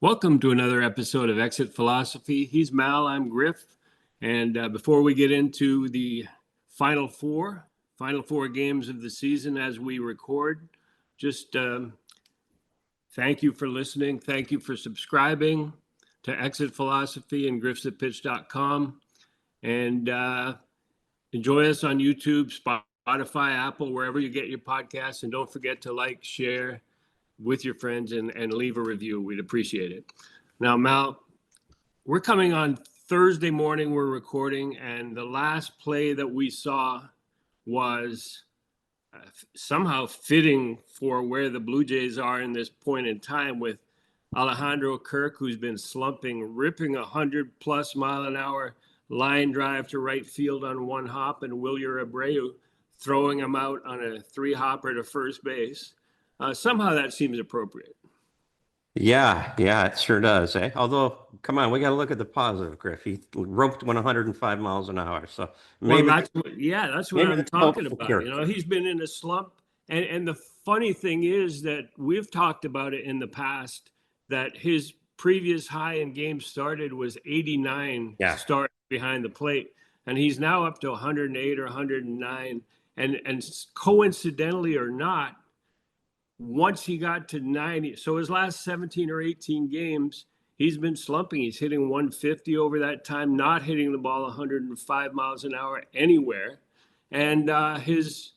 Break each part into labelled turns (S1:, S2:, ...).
S1: Welcome to another episode of Exit Philosophy. He's Mal, I'm Griff. And before we get into the final four games of the season as we record, just thank you for listening. Thank you for subscribing to Exit Philosophy and griffsatpitch.com. And enjoy us on YouTube, Spotify, Apple, wherever you get your podcasts. And don't forget to like, share with your friends and leave a review. We'd appreciate it. Now, Mal, we're coming on Thursday morning. We're recording, and the last play that we saw was somehow fitting for where the Blue Jays are in this point in time, with Alejandro Kirk, who's been slumping, ripping 100+ mile an hour line drive to right field on one hop, and Wilyer Abreu throwing him out on a 3-hopper to first base. Somehow that seems appropriate.
S2: Yeah, it sure does. Although, come on, we got to look at the positive, Griff. He roped 105 miles an hour, so maybe.
S1: Well, that's what I'm talking about. He's been in a slump, and the funny thing is that we've talked about it in the past, that his previous high in games started was 89 start behind the plate, and he's now up to 108 or 109, and coincidentally or not, once he got to 90, so his last 17 or 18 games, he's been slumping. He's hitting 150 over that time, not hitting the ball 105 miles an hour anywhere. And his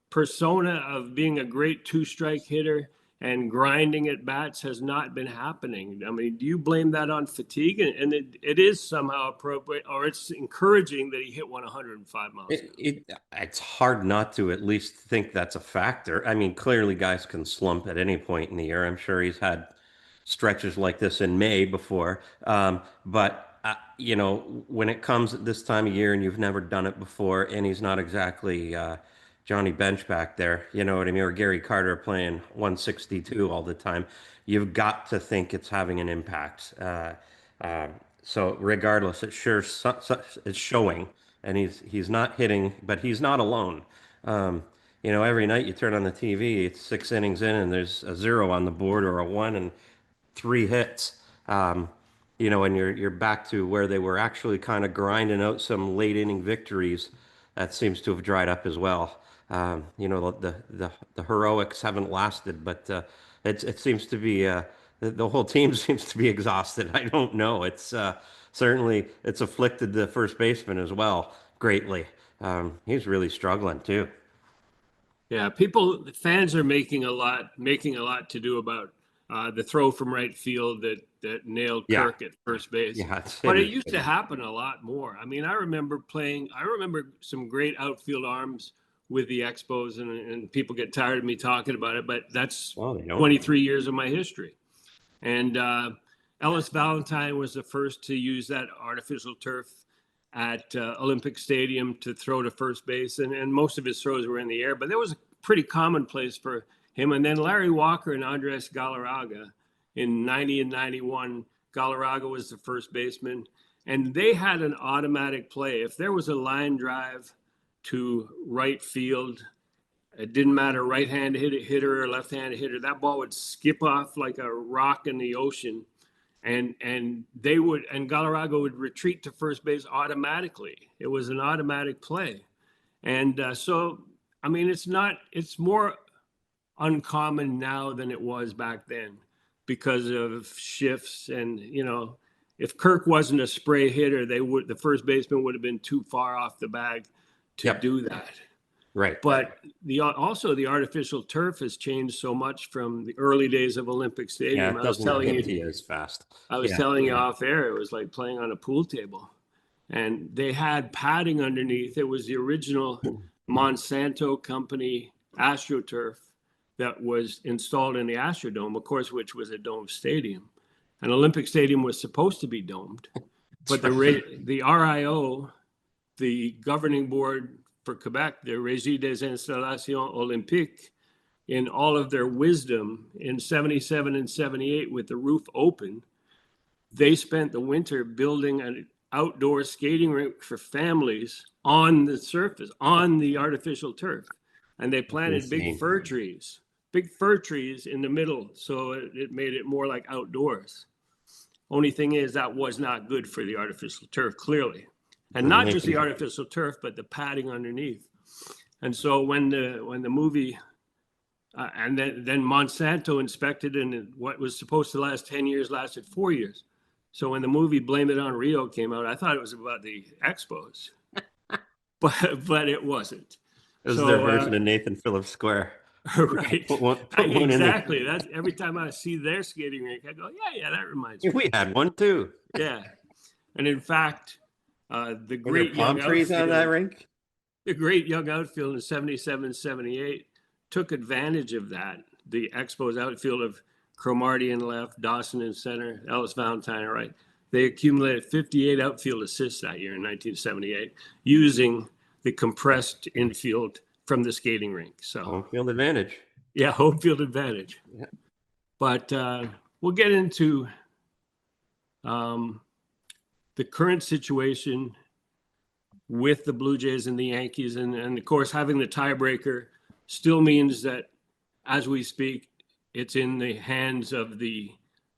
S1: persona of being a great two-strike hitter and grinding at bats has not been happening. I mean, do you blame that on fatigue? And it is somehow appropriate, or it's encouraging that he hit 105 miles.
S2: It's hard not to at least think that's a factor. I mean, clearly guys can slump at any point in the year. I'm sure he's had stretches like this in May before. But when it comes at this time of year and you've never done it before, and he's not exactly Johnny Bench back there, you know what I mean, or Gary Carter playing 162 all the time, you've got to think it's having an impact. So regardless, it's showing, and he's not hitting, but he's not alone. Every night you turn on the TV, it's 6 innings in, and there's a 0 on the board or a 1 and 3 hits. And you're back to where they were actually kind of grinding out some late inning victories. That seems to have dried up as well. The heroics haven't lasted, but it seems to be the whole team seems to be exhausted. I don't know. It's certainly it's afflicted the first baseman as well greatly. He's really struggling too.
S1: Yeah, fans are making a lot to do about the throw from right field that nailed Kirk at first base. But it used to happen a lot more. I mean, I remember some great outfield arms with the Expos, and people get tired of me talking about it, but that's 23 years of my history. And Ellis Valentine was the first to use that artificial turf at Olympic Stadium to throw to first base, and most of his throws were in the air, but that was a pretty commonplace for him. And then Larry Walker and Andres Galarraga in 90 and 91, Galarraga was the first baseman, and they had an automatic play. If there was a line drive to right field, it didn't matter, right-hand hitter or left-hand hitter, that ball would skip off like a rock in the ocean, and Galarraga would retreat to first base automatically. It was an automatic play. And so, I mean, it's more uncommon now than it was back then because of shifts. And, if Kirk wasn't a spray hitter, the first baseman would have been too far off the bag to do that.
S2: Right.
S1: But the artificial turf has changed so much from the early days of Olympic Stadium.
S2: Yeah, it doesn't hit you as fast.
S1: I was telling you off air, it was like playing on a pool table. And they had padding underneath. It was the original Monsanto company AstroTurf that was installed in the Astrodome, of course, which was a domed stadium. And Olympic Stadium was supposed to be domed. But the RIO, the governing board for Quebec, the Régie des Installations Olympiques, in all of their wisdom, in 77 and 78 with the roof open, they spent the winter building an outdoor skating rink for families on the surface, on the artificial turf. And they planted big fir trees big fir trees in the middle, so it made it more like outdoors. Only thing is that was not good for the artificial turf, clearly. And not just the artificial turf, but the padding underneath. And so when the movie and then Monsanto inspected, and what was supposed to last 10 years lasted 4 years. So when the movie Blame It on Rio came out, I thought it was about the Expos, but it wasn't.
S2: It was their version of Nathan Phillips Square.
S1: Right. Exactly. That's every time I see their skating rink, I go, yeah, that reminds me.
S2: We had one too.
S1: Yeah. And in fact, the great
S2: palm trees on that rink.
S1: The great young outfield in 77, 78 took advantage of that. The Expos outfield of Cromartie in left, Dawson in center, Ellis Valentine right. They accumulated 58 outfield assists that year in 1978 using the compressed infield from the skating rink. So
S2: home field advantage.
S1: Yeah, home field advantage. Yeah. But we'll get into the current situation with the Blue Jays and the Yankees. And of course, having the tiebreaker still means that as we speak, it's in the hands of the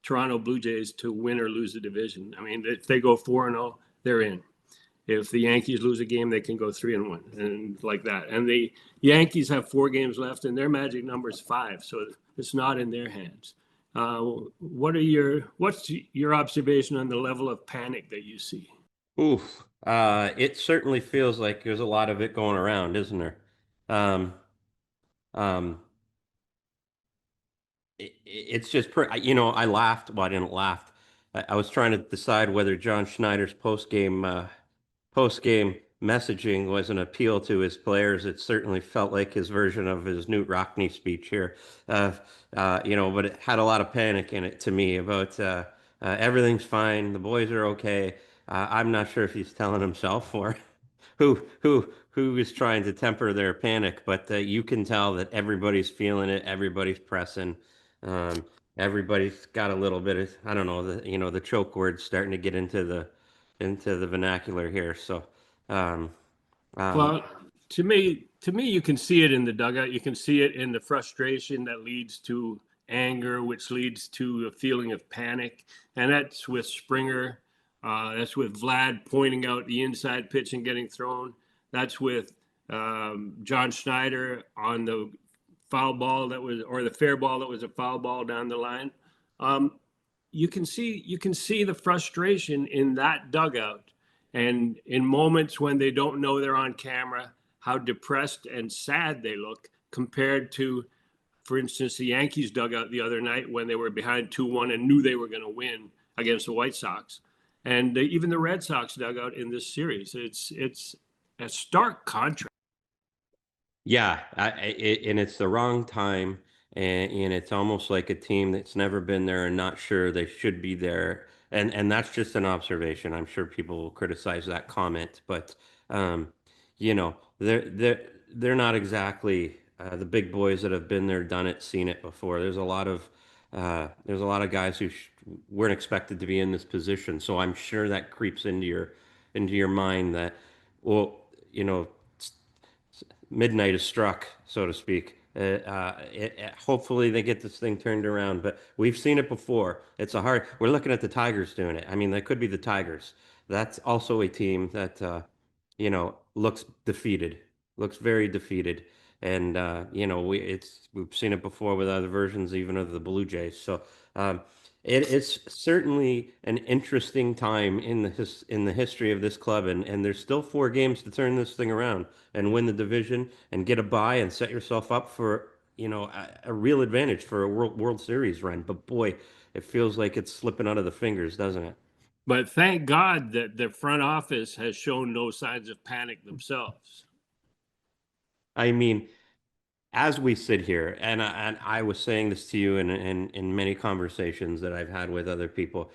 S1: Toronto Blue Jays to win or lose the division. I mean, if they go 4-0, they're in. If the Yankees lose a game, they can go 3-1 and like that. And the Yankees have 4 games left, and their magic number is 5, so it's not in their hands. What's your observation on the level of panic that you see?
S2: Oof. It certainly feels like there's a lot of it going around, isn't there? It's just, I laughed. Well, I didn't laugh. I was trying to decide whether John Schneider's post-game messaging was an appeal to his players. It certainly felt like his version of his Knute Rockne speech here. But it had a lot of panic in it to me about everything's fine, the boys are okay. I'm not sure if he's telling himself or who is trying to temper their panic, but you can tell that everybody's feeling it, everybody's pressing. Everybody's got a little bit of, I don't know, the choke words starting to get into the vernacular here. So,
S1: well, to me, you can see it in the dugout. You can see it in the frustration that leads to anger, which leads to a feeling of panic. And that's with Springer. That's with Vlad pointing out the inside pitch and getting thrown. That's with John Schneider on the foul ball or the fair ball that was a foul ball down the line. You can see the frustration in that dugout, and in moments when they don't know they're on camera, how depressed and sad they look compared to, for instance, the Yankees dugout the other night when they were behind 2-1 and knew they were going to win against the White Sox, and even the Red Sox dugout in this series. It's a stark contrast.
S2: Yeah, and it's the wrong time, and it's almost like a team that's never been there and not sure they should be there. And that's just an observation. I'm sure people will criticize that comment, but they're not exactly the big boys that have been there, done it, seen it before. There's a lot of guys who weren't expected to be in this position. So I'm sure that creeps into your mind that, well, midnight is struck, so to speak. Hopefully they get this thing turned around, but we've seen it before. We're looking at the Tigers doing it. I mean, that could be the Tigers. That's also a team that, looks defeated, looks very defeated. And, we've seen it before with other versions, even of the Blue Jays. So, it's certainly an interesting time in the history of this club, and there's still 4 games to turn this thing around and win the division and get a bye and set yourself up for a real advantage for a World Series run. But boy, it feels like it's slipping out of the fingers, doesn't it?
S1: But thank God that the front office has shown no signs of panic themselves.
S2: I mean, as we sit here, and I was saying this to you in many conversations that I've had with other people,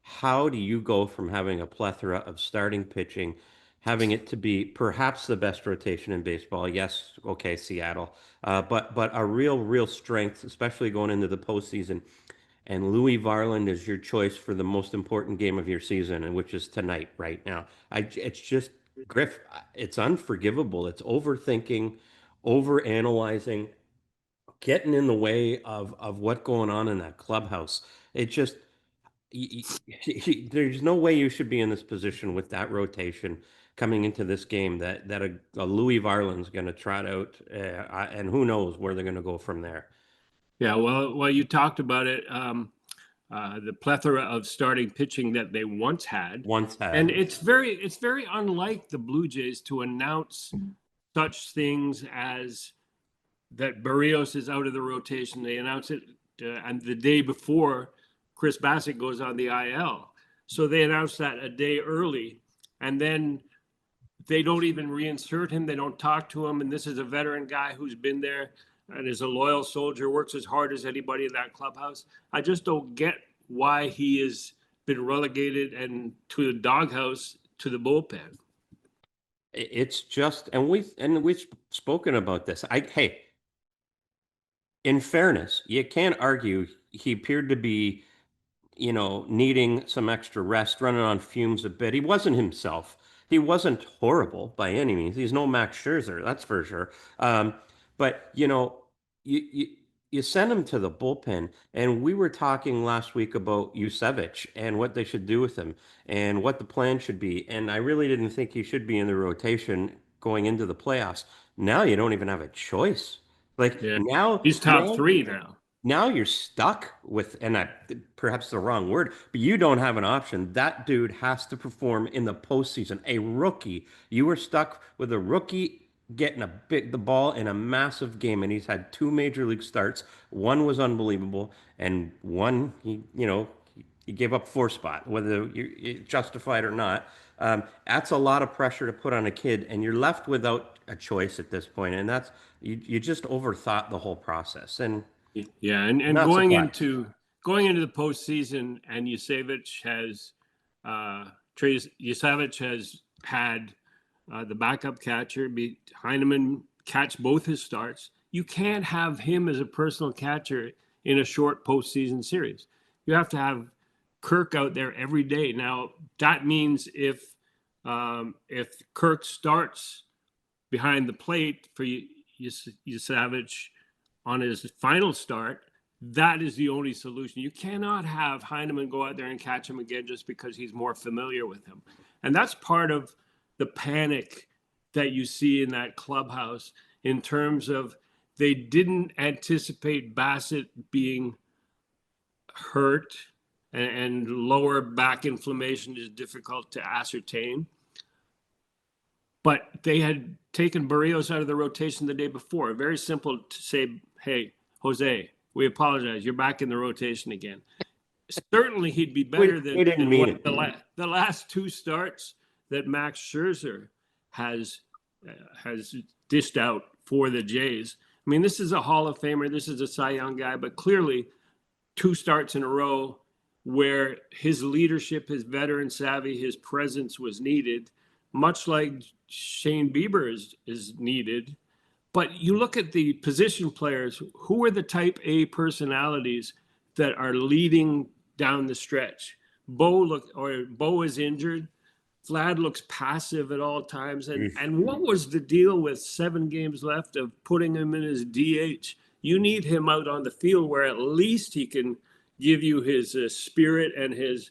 S2: how do you go from having a plethora of starting pitching, having it to be perhaps the best rotation in baseball? Yes, okay, Seattle, but a real strength, especially going into the postseason. And Louis Varland is your choice for the most important game of your season, and which is tonight, right now. It's just, Griff, it's unforgivable. It's overthinking, over analyzing, getting in the way of what's going on in that clubhouse. It just there's no way you should be in this position with that rotation coming into this game that a Louis Varland's going to trot out, and who knows where they're going to go from there.
S1: Yeah, well, you talked about it. The plethora of starting pitching that they once had. And it's very unlike the Blue Jays to announce such things as that Berrios is out of the rotation. They announce it and the day before Chris Bassitt goes on the IL. So they announced that a day early, and then they don't even reinsert him. They don't talk to him. And this is a veteran guy who's been there and is a loyal soldier, works as hard as anybody in that clubhouse. I just don't get why he has been relegated and to the doghouse, to the bullpen.
S2: It's just, and we've spoken about this. Hey, in fairness, you can't argue he appeared to be, needing some extra rest, running on fumes a bit. He wasn't himself. He wasn't horrible by any means. He's no Max Scherzer, that's for sure. But you send him to the bullpen, and we were talking last week about Yusevich and what they should do with him and what the plan should be. And I really didn't think he should be in the rotation going into the playoffs. Now you don't even have a choice. Now
S1: he's top three now.
S2: Now you're stuck with, and that perhaps the wrong word, but you don't have an option. That dude has to perform in the postseason. A rookie, you were stuck with a rookie getting the ball in a massive game, and he's had 2 major league starts. One was unbelievable, and one he gave up 4 spot, whether you justified or not. That's a lot of pressure to put on a kid, and you're left without a choice at this point, and that's you just overthought the whole process. And
S1: yeah, and going into the postseason, and Yusevich has had the backup catcher Heineman catch both his starts. You can't have him as a personal catcher in a short postseason series. You have to have Kirk out there every day. Now that means if Kirk starts behind the plate for Yusevich on his final start, that is the only solution. You cannot have Heineman go out there and catch him again just because he's more familiar with him. And that's part of the panic that you see in that clubhouse in terms of they didn't anticipate Bassitt being hurt, and lower back inflammation is difficult to ascertain. But they had taken Berrios out of the rotation the day before. Very simple to say, hey, Jose, we apologize. You're back in the rotation again. Certainly he'd be better than the last 2 starts that Max Scherzer has dished out for the Jays. I mean, this is a Hall of Famer. This is a Cy Young guy, but clearly 2 starts in a row where his leadership, his veteran savvy, his presence was needed, much like Shane Bieber is needed. But you look at the position players, who are the type A personalities that are leading down the stretch? Bo is injured. Vlad looks passive at all times. And what was the deal with 7 games left of putting him in his DH? You need him out on the field where at least he can give you his spirit and his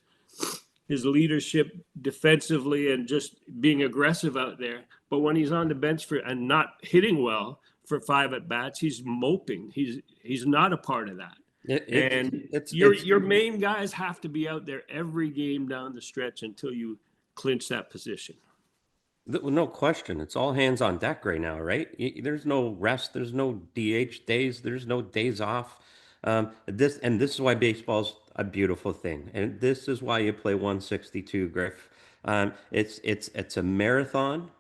S1: leadership defensively and just being aggressive out there. But when he's on the bench and not hitting well for 5 at bats, he's moping. He's not a part of that. Your main guys have to be out there every game down the stretch until you clinch that position.
S2: No question. It's all hands on deck right now, right? There's no rest. There's no DH days. There's no days off. This is why baseball's a beautiful thing, and this is why you play 162, Griff. It's a marathon.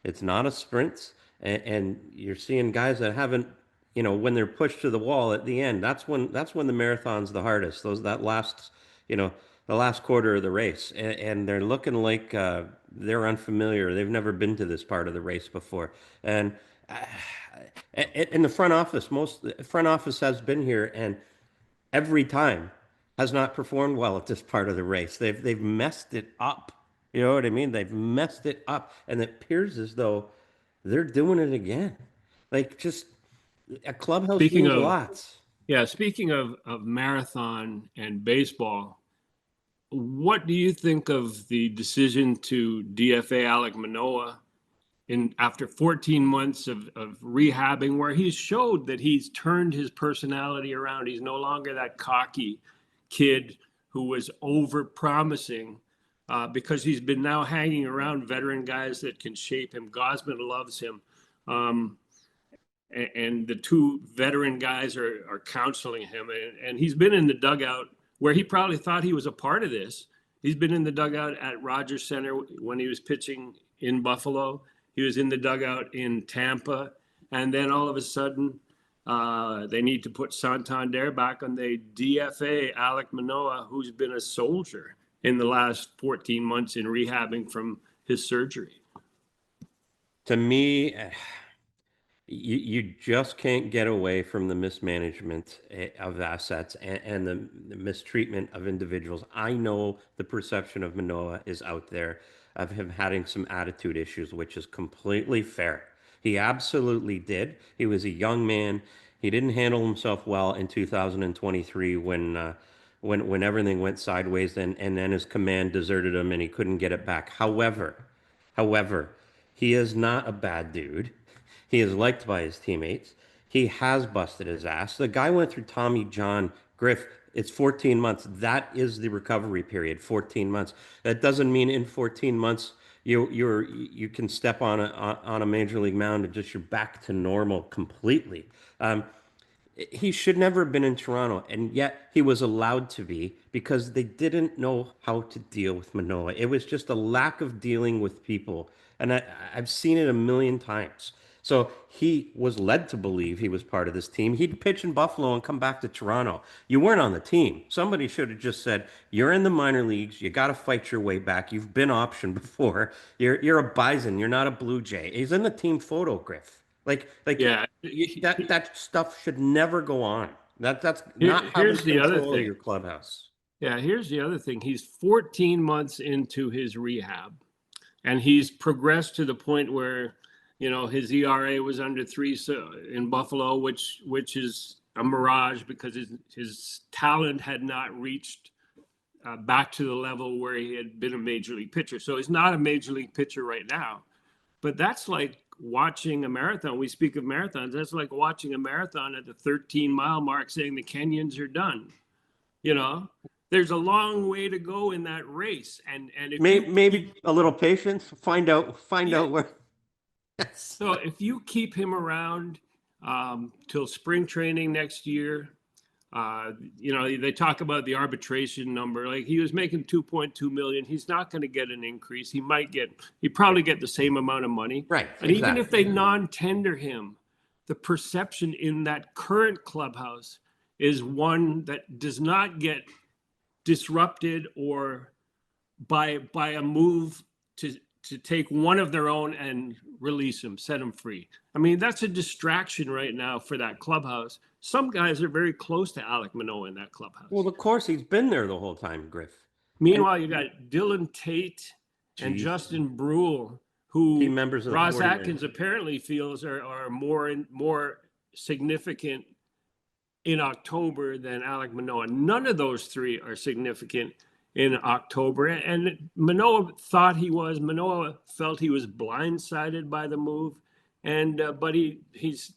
S2: It's not a sprint, and you're seeing guys that haven't, when they're pushed to the wall at the end. That's when the marathon's the hardest. The last quarter of the race, and they're looking like they're unfamiliar. They've never been to this part of the race before, and in the front office, front office has been here, and every time has not performed well at this part of the race. They've messed it up. You know what I mean? They've messed it up, and it appears as though they're doing it again. A clubhouse
S1: Speaking
S2: means
S1: of
S2: lots.
S1: Yeah, speaking of marathon and baseball, what do you think of the decision to DFA Alek Manoah after 14 months of rehabbing, where he's showed that he's turned his personality around? He's no longer that cocky kid who was over promising, because he's been now hanging around veteran guys that can shape him. Gosman loves him. And the two veteran guys are counseling him. And he's been in the dugout where he probably thought he was a part of this. He's been in the dugout at Rogers Center when he was pitching in Buffalo. He was in the dugout in Tampa. And then all of a sudden, they need to put Santander back on the DFA Alek Manoah, who's been a soldier in the last 14 months in rehabbing from his surgery.
S2: To me, you just can't get away from the mismanagement of assets and the mistreatment of individuals. I know the perception of Manoah is out there of him having some attitude issues, which is completely fair. He absolutely did. He was a young man. He didn't handle himself well in 2023 when everything went sideways, and then his command deserted him and he couldn't get it back. However, he is not a bad dude. He is liked by his teammates. He has busted his ass. The guy went through Tommy John. Griff, it's 14 months. That is the recovery period, 14 months. That doesn't mean in 14 months you can step on a major league mound and just you're back to normal completely. He should never have been in Toronto, and yet he was allowed to be because they didn't know how to deal with Manoah. It was just a lack of dealing with people, and I've seen it a million times. So he was led to believe he was part of this team. He'd pitch in Buffalo and come back to Toronto. You weren't on the team. Somebody should have just said, "You're in the minor leagues. You got to fight your way back. You've been optioned before. You're a Bison. You're not a Blue Jay." He's in the team photo, Griff.
S1: Yeah,
S2: that stuff should never go on. That's not having control of your clubhouse.
S1: Yeah, here's the other thing. He's 14 months into his rehab, and he's progressed to the point where, his ERA was under 3 in Buffalo, which is a mirage because his talent had not reached back to the level where he had been a major league pitcher. So he's not a major league pitcher right now. But that's like watching a marathon. We speak of marathons. That's like watching a marathon at the 13-mile mark saying the Kenyans are done. There's a long way to go in that race. And if
S2: maybe a little patience, find out where.
S1: So if you keep him around till spring training next year, they talk about the arbitration number. Like, he was making $2.2 million. He's not going to get an increase. He probably get the same amount of money.
S2: Right.
S1: And even if they non-tender him, the perception in that current clubhouse is one that does not get disrupted or by a move to take one of their own and release him, set him free. I mean, that's a distraction right now for that clubhouse. Some guys are very close to Alek Manoah in that clubhouse.
S2: Well, of course, he's been there the whole time, Griff.
S1: Meanwhile, you got Dylan Tate and Justin Brule, who Ross Atkins apparently feels are more significant in October than Alek Manoah. None of those three are significant in October, and Manoah felt he was blindsided by the move, and but he's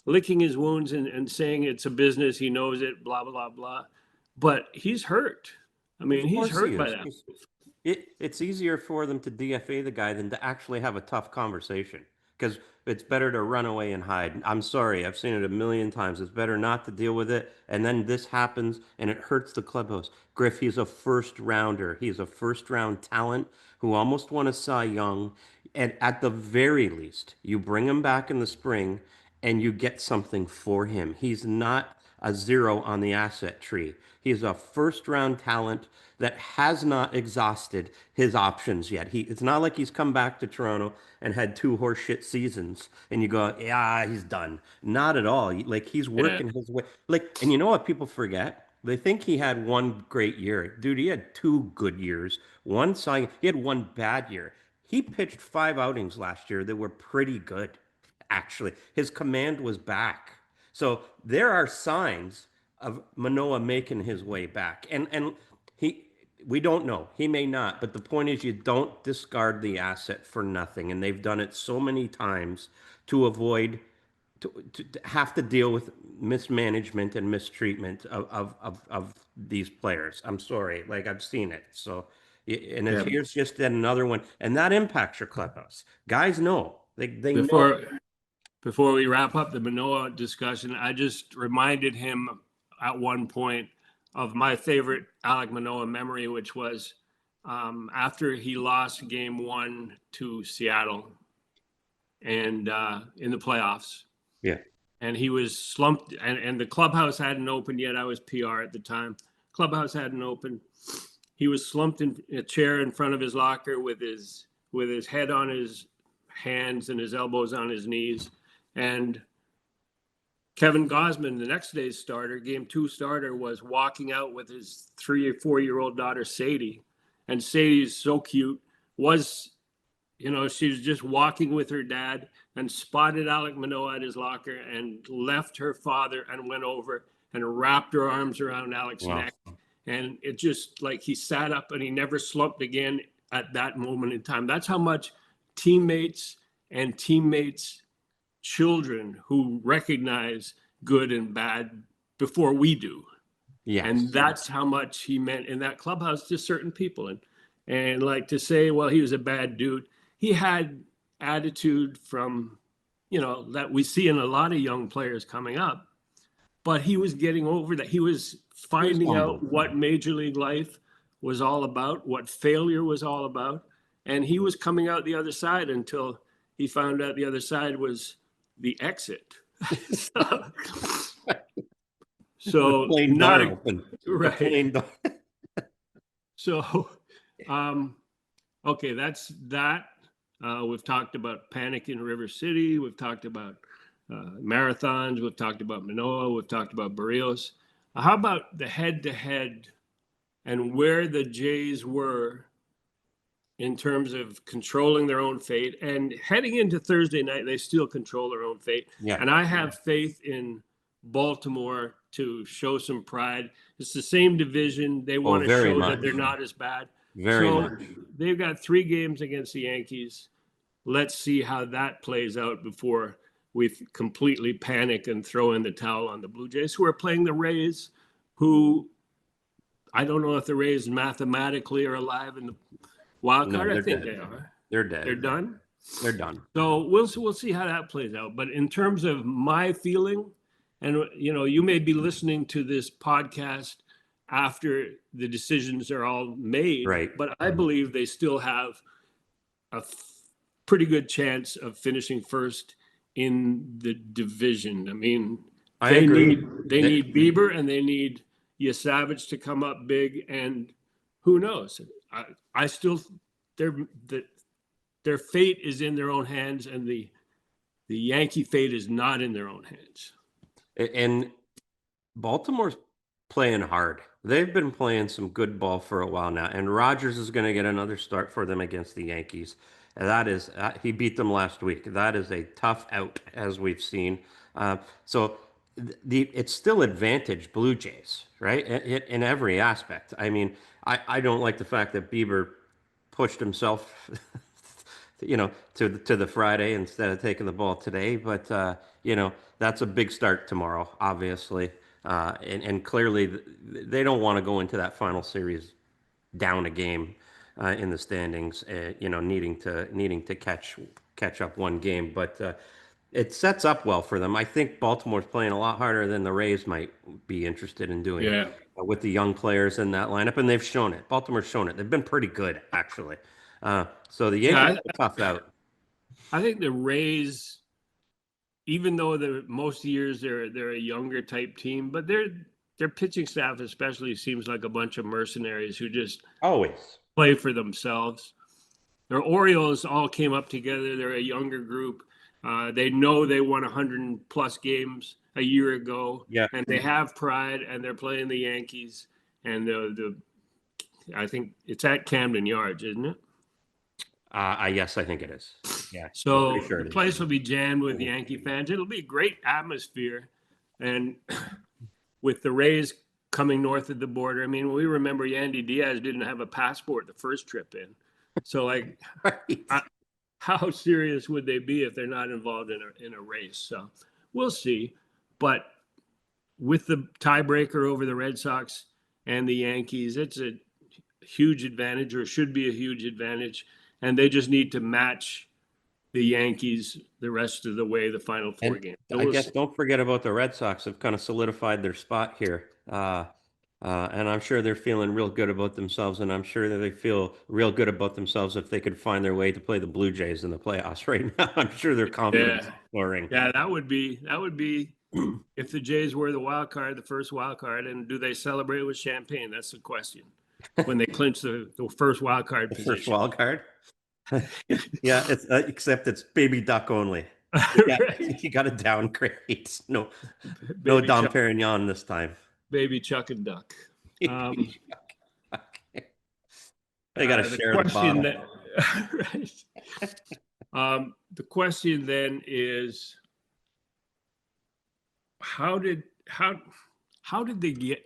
S1: licking his wounds and saying it's a business, he knows it, blah blah blah, but he's hurt. I mean, he's hurt by that.
S2: It's easier for them to DFA the guy than to actually have a tough conversation, because it's better to run away and hide. I'm sorry, I've seen it a million times. It's better not to deal with it, and then this happens, and it hurts the clubhouse. Griff, he's a first rounder. He's a first round talent who almost won a Cy Young, and at the very least, you bring him back in the spring, and you get something for him. He's not a zero on the asset tree. He's a first round talent that has not exhausted his options yet. It's not like he's come back to Toronto and had 2 horseshit seasons and you go, yeah, he's done. Not at all. Like, he's working his way. Like, and you know what people forget? They think he had 1 great year. Dude, he had 2 good years. He had 1 bad year. He pitched 5 outings last year that were pretty good, actually. His command was back. So there are signs of Manoah making his way back. And we don't know. He may not, but the point is you don't discard the asset for nothing. And they've done it so many times to avoid to have to deal with mismanagement and mistreatment of these players. I'm sorry, like I've seen it. So, and here's just another one, and that impacts your clubhouse. Guys know they know.
S1: Before we wrap up the Manoah discussion, I just reminded him at one point of my favorite Alek Manoah memory, which was after he lost Game 1 to Seattle, and in the playoffs.
S2: Yeah.
S1: And he was slumped, and the clubhouse hadn't opened yet. I was PR at the time. Clubhouse hadn't opened. He was slumped in a chair in front of his locker with his head on his hands and his elbows on his knees. And Kevin Gausman, the next day's starter, Game 2 starter, was walking out with his 3 or 4-year-old daughter, Sadie. And Sadie's so cute, she was just walking with her dad and spotted Alek Manoah at his locker and left her father and went over and wrapped her arms around Alek's neck. And it just like he sat up and he never slumped again at that moment in time. That's how much teammates children who recognize good and bad before we do.
S2: Yes.
S1: And that's how much he meant in that clubhouse to certain people. And like to say, well, he was a bad dude. He had attitude from, that we see in a lot of young players coming up, but he was getting over that. He was finding out what Major League life was all about, what failure was all about. And he was coming out the other side until he found out the other side was the exit. So not open. Right. So, okay, that's that. We've talked about panic in River City. We've talked about marathons. We've talked about Manoah. We've talked about Berrios. How about the head-to-head and where the Jays were in terms of controlling their own fate? And heading into Thursday night, they still control their own fate.
S2: Yeah.
S1: And I have faith in Baltimore to show some pride. It's the same division. They want to show that they're not as bad.
S2: Very much.
S1: They've got 3 games against the Yankees. Let's see how that plays out before we completely panic and throw in the towel on the Blue Jays, who are playing the Rays, who I don't know if the Rays mathematically are alive in the wild card. I think they are.
S2: They're dead.
S1: They're done?
S2: They're done.
S1: So we'll see how that plays out. But in terms of my feeling, and you may be listening to this podcast after the decisions are all made,
S2: right?
S1: But I believe they still have a pretty good chance of finishing first in the division. I mean,
S2: I agree.
S1: They need Bieber and they need Savage to come up big, and who knows? I still their fate is in their own hands, and the Yankee fate is not in their own hands.
S2: And Baltimore's playing hard. They've been playing some good ball for a while now, and Rogers is going to get another start for them against the Yankees. And that is, he beat them last week. That is a tough out, as we've seen. So it's still advantage Blue Jays, right? In every aspect. I mean, I don't like the fact that Bieber pushed himself, to the Friday instead of taking the ball today. But that's a big start tomorrow, obviously. And clearly they don't want to go into that final series down a game in the standings, needing to catch up one game. But it sets up well for them. I think Baltimore's playing a lot harder than the Rays might be interested in doing with the young players in that lineup, and they've shown it. Baltimore's shown it. They've been pretty good, actually. So the Yankees are tough out.
S1: I think the Rays, even though most years they're a younger type team, but their pitching staff especially seems like a bunch of mercenaries who just
S2: always
S1: play for themselves. Their Orioles all came up together. They're a younger group. They know they won 100+ games a year ago, and they have pride, and they're playing the Yankees. And I think it's at Camden Yards, isn't it?
S2: Yes, I think it is. Yeah.
S1: So the place will be jammed with Yankee fans. It'll be a great atmosphere. And with the Rays coming north of the border, I mean, we remember Yandy Diaz didn't have a passport the first trip in. So, like, right. How serious would they be if they're not involved in a race? So we'll see. But with the tiebreaker over the Red Sox and the Yankees, it's a huge advantage, or should be a huge advantage. And they just need to match the Yankees the rest of the way, the final four games.
S2: So I guess don't forget about the Red Sox. Have kind of solidified their spot here. And I'm sure they're feeling real good about themselves, and I'm sure that they feel real good about themselves if they could find their way to play the Blue Jays in the playoffs right now. I'm sure their confidence is soaring.
S1: Yeah, that would be if the Jays were the wild card, the first wild card, and do they celebrate with champagne? That's the question. When they clinch the first wild card position.
S2: First wild card? Yeah, it's except it's baby duck only.
S1: Right.
S2: You got to downgrade. No Dom Perignon this time.
S1: Baby Chuck and Duck.
S2: They got to share the bottle.
S1: Right. The question then is, how did they get,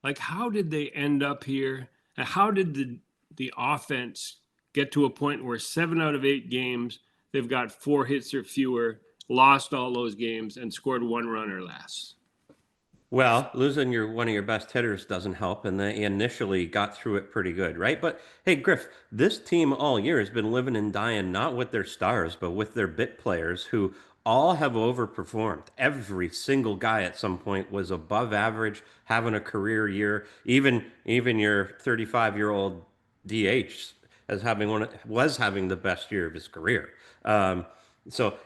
S1: like, how did they end up here? And how did the offense get to a point where 7 out of 8 games they've got 4 hits or fewer, lost all those games, and scored 1 run or less?
S2: Well, losing one of your best hitters doesn't help, and they initially got through it pretty good, right? But hey, Griff, this team all year has been living and dying not with their stars, but with their bit players who all have overperformed. Every single guy at some point was above average, having a career year. Even your 35-year-old DH was having the best year of his career. So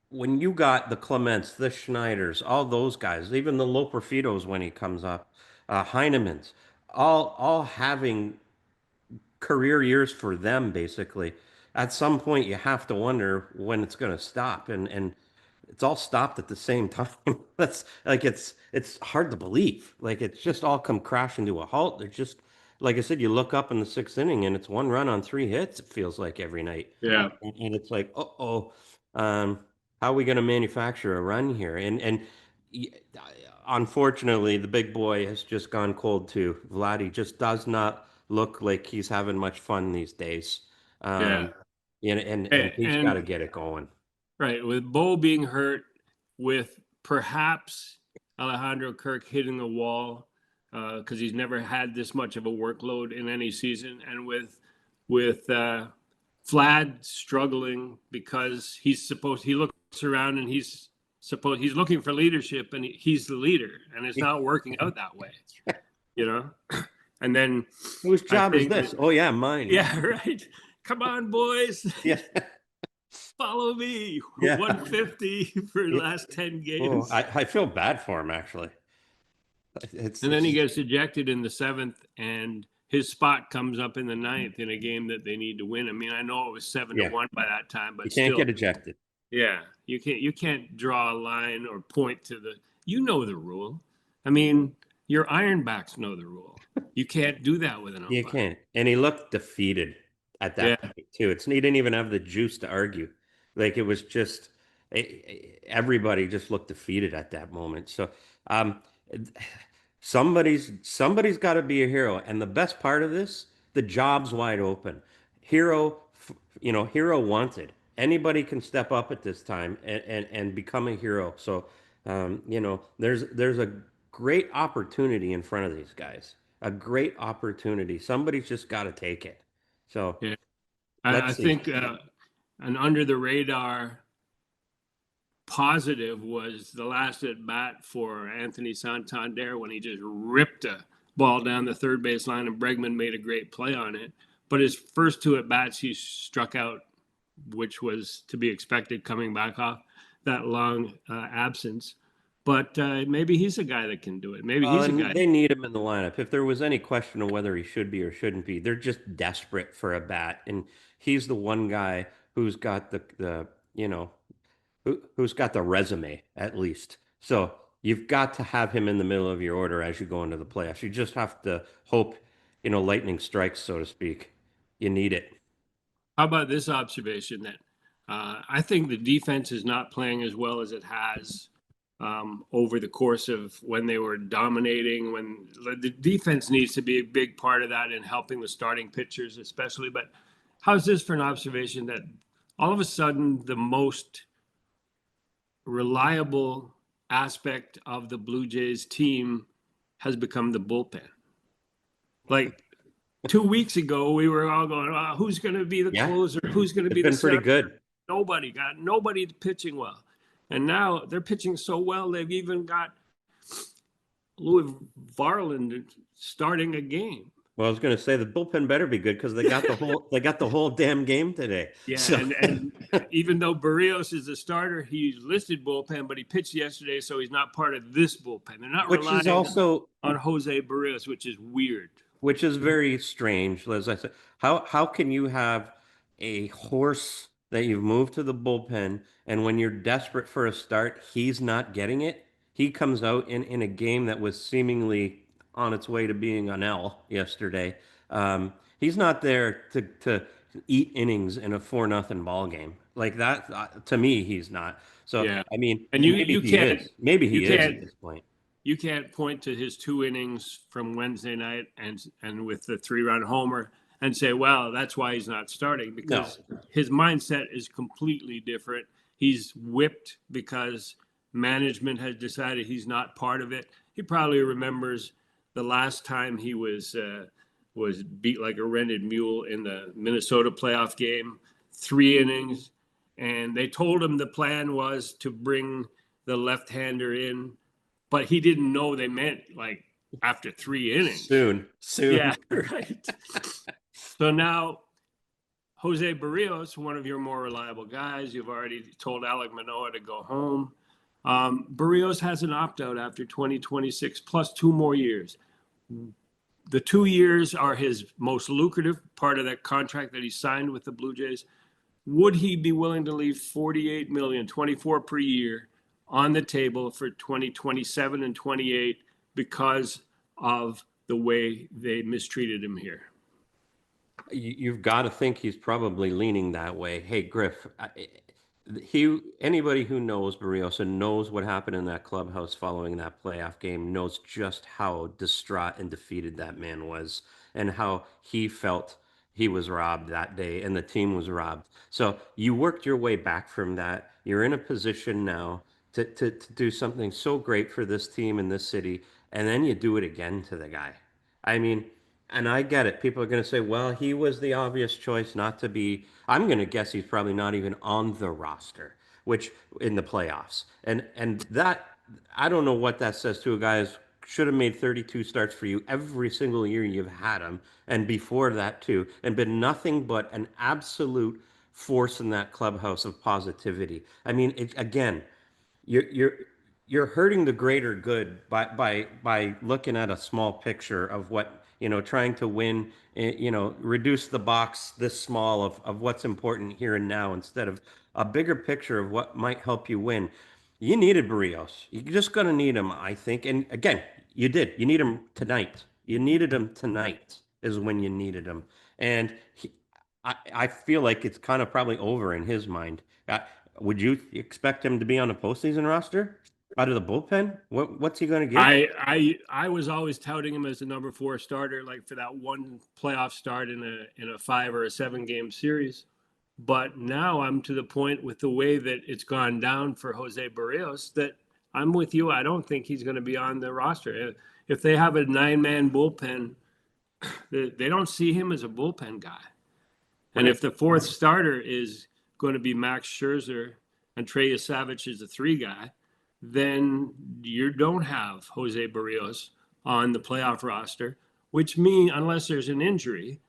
S2: when you got the Clements, the Schneiders, all those guys, even the Loperfitos when he comes up, Heinemann's, all having career years for them, basically. At some point, you have to wonder when it's going to stop, and it's all stopped at the same time. That's like it's hard to believe. Like it's just all come crashing to a halt. They're just, like I said, you look up in the 6th inning and it's 1 run on 3 hits. It feels like every night.
S1: Yeah,
S2: and it's like, how are we going to manufacture a run here? And unfortunately, the big boy has just gone cold too. Vladdy just does not look like he's having much fun these days. And he's got to get it going.
S1: Right. With Bo being hurt, with perhaps Alejandro Kirk hitting the wall because he's never had this much of a workload in any season, and with Vlad struggling because he looks around and he's looking for leadership, and he's the leader, and it's not working out that way, you know. And then
S2: whose job is this? Oh yeah, mine.
S1: Yeah, right. Come on, boys.
S2: Yeah.
S1: Follow me. Yeah. 150 for the last 10 games.
S2: Oh, I feel bad for him, actually.
S1: Then he gets ejected in the 7th, and his spot comes up in the 9th in a game that they need to win. I mean, I know it was 7-1 by that time, but
S2: you can't get ejected.
S1: Yeah, you can't draw a line or point to the rule. I mean, your ironbacks know the rule. You can't do that with an umpire.
S2: You can't. And he looked defeated at that point too. He didn't even have the juice to argue. Like it was just everybody just looked defeated at that moment. So somebody's got to be a hero. And the best part of this, the job's wide open. Hero wanted. Anybody can step up at this time and become a hero. So there's a great opportunity in front of these guys. A great opportunity. Somebody's just got to take it. So
S1: yeah. I think an under the radar positive was the last at bat for Anthony Santander when he just ripped a ball down the third base line, and Bregman made a great play on it. But his first 2 at bats, he struck out, which was to be expected coming back off that long absence. But maybe he's a guy that can do it. Maybe he's a guy.
S2: They need him in the lineup. If there was any question of whether he should be or shouldn't be, they're just desperate for a bat, and he's the one guy who's got who's got the resume at least. So you've got to have him in the middle of your order as you go into the playoffs. You just have to hope, lightning strikes, so to speak. You need it.
S1: How about this observation that I think the defense is not playing as well as it has over the course of when they were dominating. When the defense needs to be a big part of that in helping the starting pitchers, especially. But how's this for an observation that all of a sudden the most reliable aspect of the Blue Jays team has become the bullpen? Like 2 weeks ago, we were all going, oh, who's going to be the closer? Who's going to be the
S2: pretty good.
S1: Nobody pitching well. And now they're pitching so well, they've even got Louis Varland starting a game.
S2: Well, I was going to say the bullpen better be good because they got the whole damn game today.
S1: Yeah, so. and even though Berrios is a starter, he's listed bullpen, but he pitched yesterday, so he's not part of this bullpen. They're not relying on Jose Berrios, which is weird.
S2: Which is very strange, as I said. How can you have a horse that you've moved to the bullpen, and when you're desperate for a start, he's not getting it? He comes out in a game that was seemingly on its way to being an L yesterday. He's not there to eat innings in a 4-0 ball game like that. To me, he's not. So yeah. I mean,
S1: and
S2: maybe he is at this point.
S1: You can't point to his 2 innings from Wednesday night and with the 3-run homer and say, well, that's why he's not starting, because his mindset is completely different. He's whipped because management has decided he's not part of it. He probably remembers the last time he was beat like a rented mule in the Minnesota playoff game, 3 innings, and they told him the plan was to bring the left-hander in, but he didn't know they meant like after 3 innings.
S2: Soon.
S1: Yeah, right. So now Jose Berrios, one of your more reliable guys, you've already told Alek Manoah to go home. Berrios has an opt-out after 2026 plus 2 more years. The 2 years are his most lucrative part of that contract that he signed with the Blue Jays. Would he be willing to leave $48 million, $24 per year on the table for 2027 and 28 because of the way they mistreated him here?
S2: You've got to think he's probably leaning that way. Hey, Griff, anybody who knows Berrios and knows what happened in that clubhouse following that playoff game knows just how distraught and defeated that man was and how he felt he was robbed that day and the team was robbed. So you worked your way back from that. You're in a position now to do something so great for this team in this city, and then you do it again to the guy. I mean, and I get it. People are going to say, well, he was the obvious choice not to be. I'm going to guess he's probably not even on the roster, which in the playoffs. And that, I don't know what that says to a guy who should have made 32 starts for you every single year you've had him. And before that too, and been nothing but an absolute force in that clubhouse of positivity. I mean, again, you're hurting the greater good by looking at a small picture of what, trying to win, reduce the box this small of what's important here and now instead of a bigger picture of what might help you win. You needed Berrios. You're just going to need him, I think. And again, you did. You need him tonight. You needed him tonight is when you needed him. And I feel like it's kind of probably over in his mind. Would you expect him to be on a postseason roster? Out of the bullpen? What's he going to get?
S1: I was always touting him as a number 4 starter, like for that one playoff start in a 5 or a 7 game series. But now I'm to the point with the way that it's gone down for Jose Berrios that I'm with you. I don't think he's going to be on the roster. If they have a 9-man bullpen, they don't see him as a bullpen guy. And if the 4th starter is going to be Max Scherzer and Trey Savage is a 3 guy, then you don't have Jose Berrios on the playoff roster, which means, unless there's an injury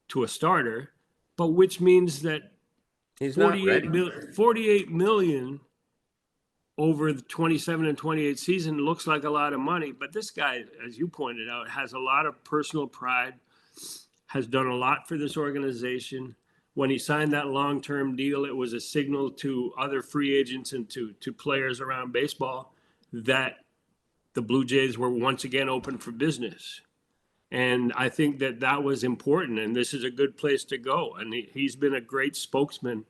S1: to a starter, but which means that
S2: he's
S1: 48 million over the 27 and 28 season looks like a lot of money. But this guy, as you pointed out, has a lot of personal pride, has done a lot for this organization. When he signed that long-term deal, it was a signal to other free agents and to players around baseball that the Blue Jays were once again open for business. And I think that was important, and this is a good place to go. And he's been a great spokesman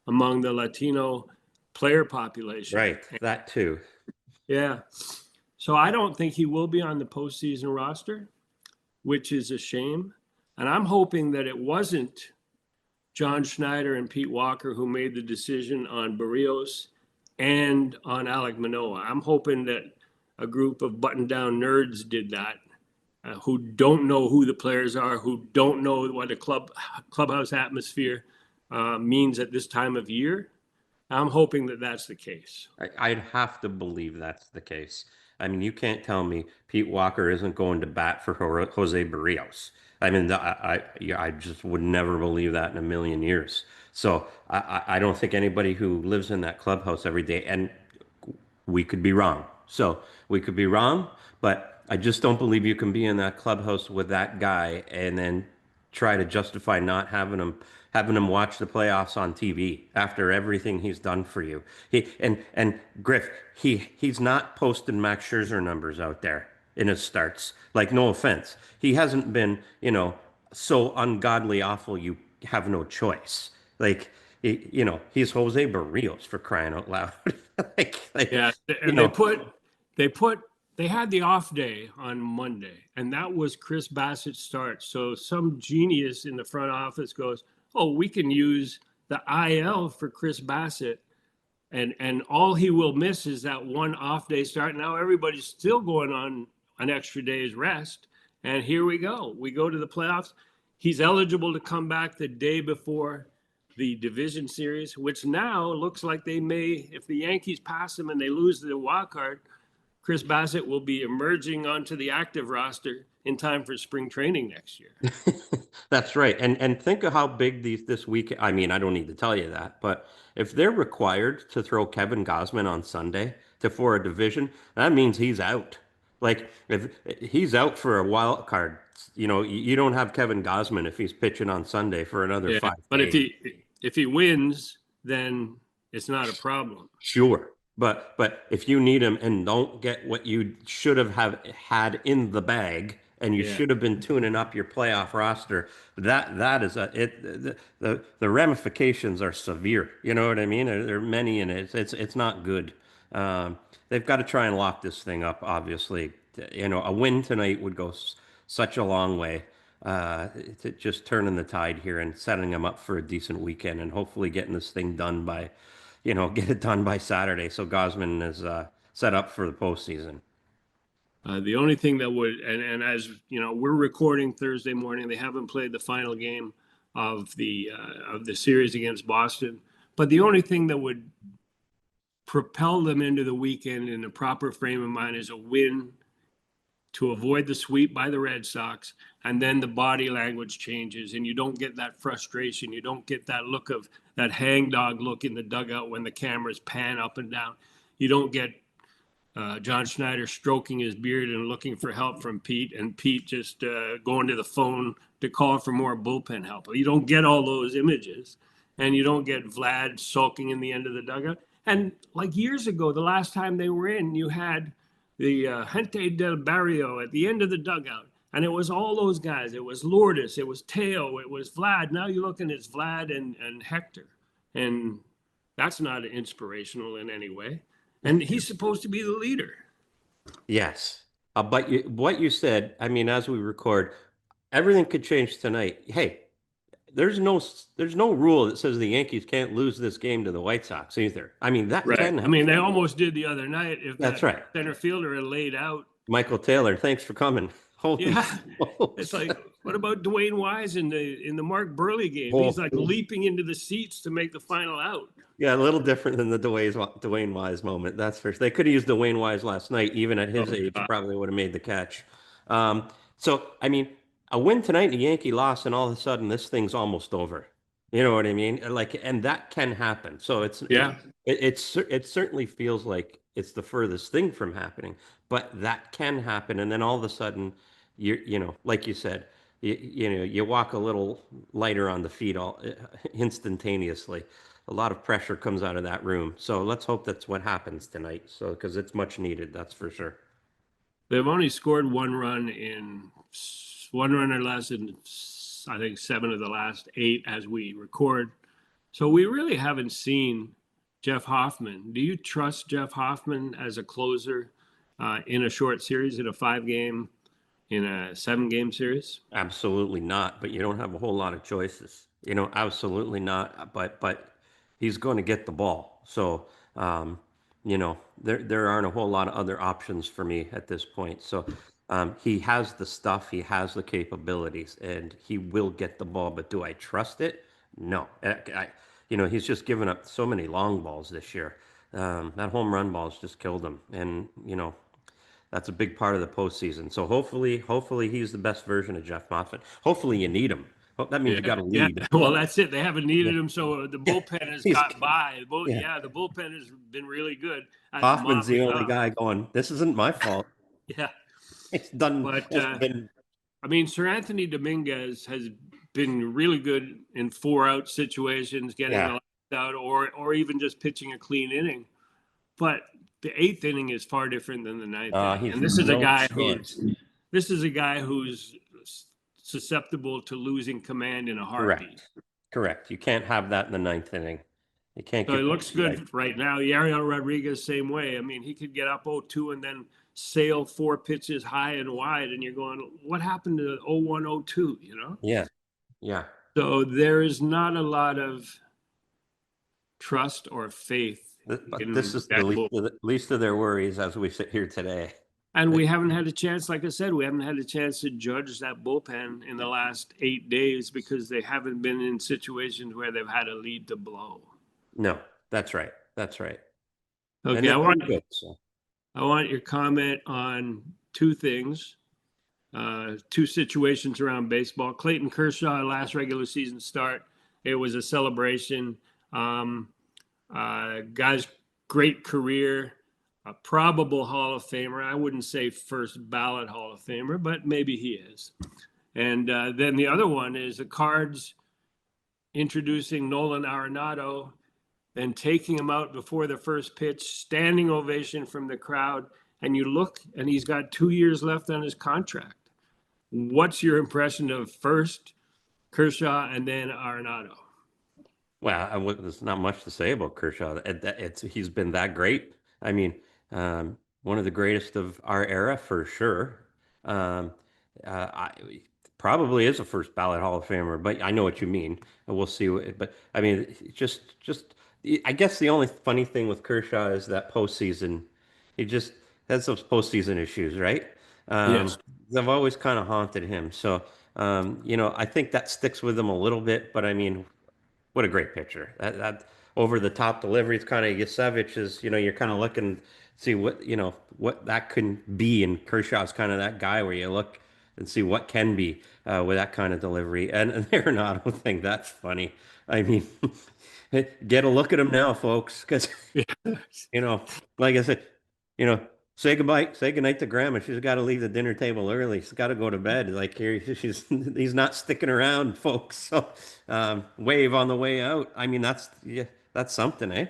S1: among the Latino player population.
S2: Right, that too.
S1: Yeah. So I don't think he will be on the postseason roster, which is a shame. And I'm hoping that it wasn't John Schneider and Pete Walker who made the decision on Berrios and on Alek Manoah. I'm hoping that a group of button-down nerds did that, who don't know who the players are, who don't know what a clubhouse atmosphere means at this time of year. I'm hoping that that's the case.
S2: I'd have to believe that's the case. I mean, you can't tell me Pete Walker isn't going to bat for Jose Berrios. I mean, I just would never believe that in a million years. So I don't think anybody who lives in that clubhouse every day, and we could be wrong. So we could be wrong, but I just don't believe you can be in that clubhouse with that guy and then try to justify not having him watch the playoffs on TV after everything he's done for you. And Griff, he's not posting Max Scherzer numbers out there in his starts. Like, no offense, he hasn't been, so ungodly awful you have no choice. Like, he's Jose Berrios, for crying out loud.
S1: Yeah, and they had the off day on Monday, and that was Chris Bassitt's start. So some genius in the front office goes, "Oh, we can use the IL for Chris Bassitt, and all he will miss is that one off day start." Now everybody's still going on an extra day's rest, and here we go. We go to the playoffs. He's eligible to come back the day before the division series, which now looks like they may, if the Yankees pass him and they lose the wild card, Chris Bassitt will be emerging onto the active roster in time for spring training next year.
S2: That's right. And think of how big this week. I mean, I don't need to tell you that, but if they're required to throw Kevin Gausman on Sunday for a division, that means he's out. Like, if he's out for a wild card, you don't have Kevin Gausman if he's pitching on Sunday for another 5 days.
S1: But if he wins, then it's not a problem.
S2: Sure. But if you need him and don't get what you should have had in the bag, and you should have been tuning up your playoff roster, that is the ramifications are severe. You know what I mean? There are many, and it's not good. They've got to try and lock this thing up. Obviously, a win tonight would go such a long way to just turning the tide here and setting them up for a decent weekend, and hopefully getting this thing done by. Get it done by Saturday, so Gausman is set up for the postseason.
S1: The only thing that would, and as we're recording Thursday morning, they haven't played the final game of the series against Boston. But the only thing that would propel them into the weekend in a proper frame of mind is a win to avoid the sweep by the Red Sox, and then the body language changes, and you don't get that frustration. You don't get that look of that hangdog look in the dugout when the cameras pan up and down. You don't get John Schneider stroking his beard and looking for help from Pete, and Pete just going to the phone to call for more bullpen help. You don't get all those images, and you don't get Vlad sulking in the end of the dugout. And like years ago, the last time they were in, you had the Gente del Barrio at the end of the dugout. And it was all those guys. It was Lourdes, it was Teo, it was Vlad. Now you're looking at Vlad and Hector. And that's not inspirational in any way. And he's supposed to be the leader.
S2: Yes. But what you said, I mean, as we record, everything could change tonight. Hey, there's no rule that says the Yankees can't lose this game to the White Sox either. I mean, that can happen.
S1: I mean, they almost did the other night. If
S2: that's right.
S1: Center fielder had laid out.
S2: Michael Taylor, thanks for coming. Holy
S1: smokes. It's like, what about Dwayne Wise in the Mark Burley game? He's like leaping into the seats to make the final out.
S2: Yeah, a little different than the Dwayne Wise moment. That's for sure. They could have used Dwayne Wise last night. Even at his age, probably would have made the catch. So, I mean, a win tonight and a Yankee loss, and all of a sudden this thing's almost over. You know what I mean? Like, and that can happen. So it certainly feels like it's the furthest thing from happening, but that can happen. And then all of a sudden, like you said, you walk a little lighter on the feet instantaneously. A lot of pressure comes out of that room. So let's hope that's what happens tonight. So, because it's much needed, that's for sure.
S1: They've only scored one run or less in, I think, 7 of the last 8 as we record. So we really haven't seen Jeff Hoffman. Do you trust Jeff Hoffman as a closer in a short series, in a 5-game, in a 7-game series?
S2: Absolutely not. But you don't have a whole lot of choices. Absolutely not. But he's going to get the ball. So, there aren't a whole lot of other options for me at this point. So, he has the stuff, he has the capabilities, and he will get the ball. But do I trust it? No. He's just given up so many long balls this year. That home run balls just killed him, and that's a big part of the postseason. So hopefully he's the best version of Jeff Moffitt. Hopefully you need him. That means you got to lead.
S1: Yeah. Well, that's it. They haven't needed
S2: Yeah.
S1: him, so the bullpen has got by. The bullpen has been really good.
S2: Hoffman's the only guy going, this isn't my fault.
S1: Yeah.
S2: It's done.
S1: But, Sir Anthony Dominguez has been really good in 4-out situations, getting a out or even just pitching a clean inning. But the 8th inning is far different than the 9th inning. And this is a guy who's susceptible to losing command in a heartbeat.
S2: Correct. You can't have that in the 9th inning. You can't.
S1: So it looks good right now. Yariel Rodriguez, same way. I mean, he could get up 0-2 and then sail 4 pitches high and wide, and you're going, what happened to 0-1, 0-2,
S2: Yeah.
S1: So there is not a lot of trust or faith.
S2: But this is the least of their worries as we sit here today.
S1: And we haven't had a chance, like I said, we haven't had a chance to judge that bullpen in the last 8 days because they haven't been in situations where they've had a lead to blow.
S2: No, that's right.
S1: Okay, I want your comment on 2 things, 2 situations around baseball. Clayton Kershaw, last regular season start, it was a celebration. Guy's great career, a probable Hall of Famer. I wouldn't say first ballot Hall of Famer, but maybe he is. And then the other one is the Cards introducing Nolan Arenado and taking him out before the first pitch, standing ovation from the crowd. And you look, and he's got 2 years left on his contract. What's your impression of first Kershaw and then Arenado?
S2: Well, there's not much to say about Kershaw. He's been that great. I mean, one of the greatest of our era for sure. Probably is a first ballot Hall of Famer, but I know what you mean. We'll see. But I mean, just I guess the only funny thing with Kershaw is that postseason. He just has those postseason issues, right?
S1: Yes.
S2: They've always kind of haunted him. So, I think that sticks with him a little bit. But I mean, what a great pitcher! That over the top delivery, it's kind of Yusevich's. You're kind of looking, see what that can be, and Kershaw's kind of that guy where you look and see what can be with that kind of delivery. And the Arenado thing, that's funny. I mean, get a look at him now, folks, because like I said, say goodnight to Grandma. She's got to leave the dinner table early. She's got to go to bed. Like he's not sticking around, folks. So wave on the way out. I mean, that's something, eh?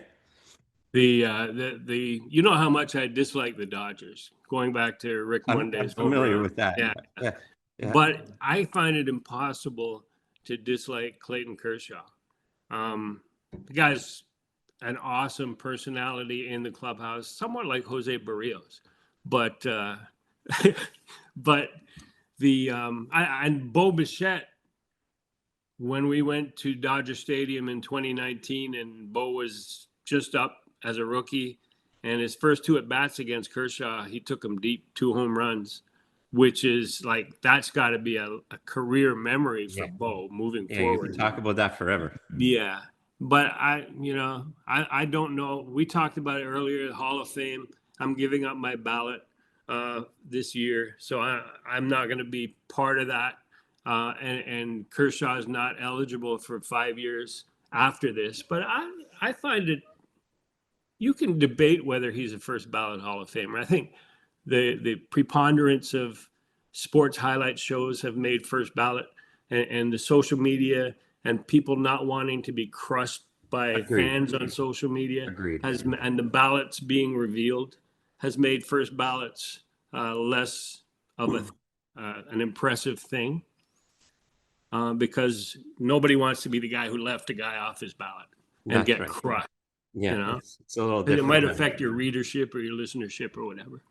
S1: You know how much I dislike the Dodgers, going back to Rick Monday's.
S2: I'm familiar with that.
S1: Yeah. But I find it impossible to dislike Clayton Kershaw. The guy's an awesome personality in the clubhouse, somewhat like Jose Berrios, but and Bo Bichette, when we went to Dodger Stadium in 2019 and Bo was just up as a rookie, and his first 2 at-bats against Kershaw, he took him deep, 2 home runs, which is like, that's got to be a career memory for Bo moving forward.
S2: You can talk about that forever.
S1: Yeah. But I don't know. We talked about it earlier, Hall of Fame. I'm giving up my ballot this year, so I'm not going to be part of that. And Kershaw is not eligible for 5 years after this. But I find it, you can debate whether he's a first ballot Hall of Famer. I think the preponderance of sports highlight shows have made first ballot, and the social media and people not wanting to be crushed by fans on social media and the ballots being revealed has made first ballots less of an impressive thing because nobody wants to be the guy who left a guy off his ballot and get crushed.
S2: Yeah,
S1: you know,
S2: it's a little
S1: because it
S2: different.
S1: might affect your readership or your listenership or whatever.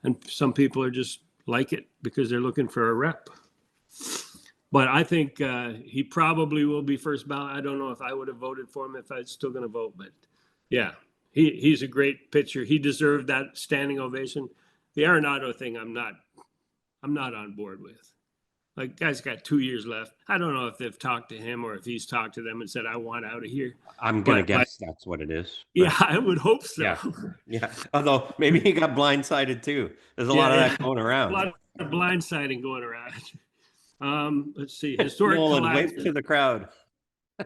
S1: And some people are just like it because they're looking for a rep. But I think he probably will be first ballot. I don't know if I would have voted for him if I was still going to vote, but yeah, he's a great pitcher. He deserved that standing ovation. The Arenado thing, I'm not on board with. Like, guy's got 2 years left. I don't know if they've talked to him or if he's talked to them and said, "I want out of here."
S2: I'm gonna guess that's what it is.
S1: Yeah, I would hope so.
S2: Yeah, yeah. Although maybe he got blindsided too. There's a lot of that going around.
S1: A lot of blindsiding going around. Let's see. Historic
S2: Nolan,
S1: collapse.
S2: wave to the crowd.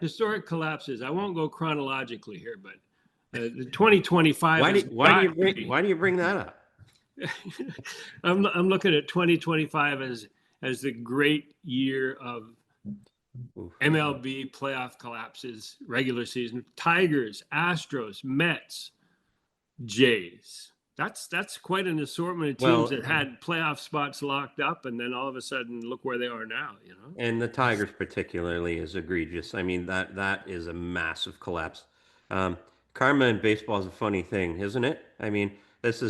S1: Historic collapses. I won't go chronologically here, but the 2025.
S2: Why do you bring that up?
S1: I'm looking at 2025 as the great year of MLB playoff collapses, regular season. Tigers, Astros, Mets, Jays. That's quite an assortment of teams that had playoff spots locked up, and then all of a sudden, look where they are now. You know,
S2: and the Tigers particularly is egregious. I mean, that is a massive collapse. Karma in baseball is a funny thing, isn't it? I mean, this